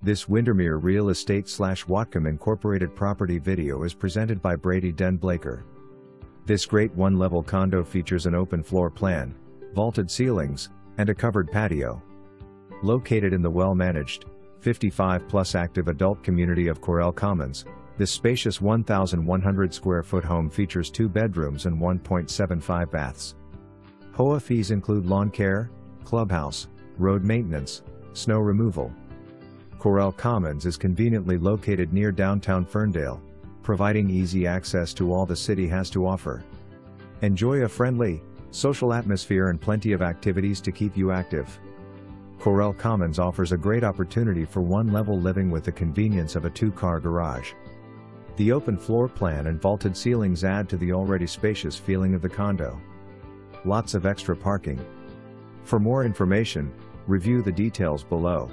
This Windermere Real Estate / Whatcom Incorporated property video is presented by Brady Den Blaker. This great one-level condo features an open floor plan, vaulted ceilings, and a covered patio. Located in the well-managed, 55-plus active adult community of Correll Commons, this spacious 1,100 square foot home features 2 bedrooms and 1.75 baths. HOA fees include lawn care, clubhouse, road maintenance, snow removal. Correll Commons is conveniently located near downtown Ferndale, providing easy access to all the city has to offer. Enjoy a friendly, social atmosphere and plenty of activities to keep you active. Correll Commons offers a great opportunity for one-level living with the convenience of a 2-car garage. The open floor plan and vaulted ceilings add to the already spacious feeling of the condo. Lots of extra parking. For more information, review the details below.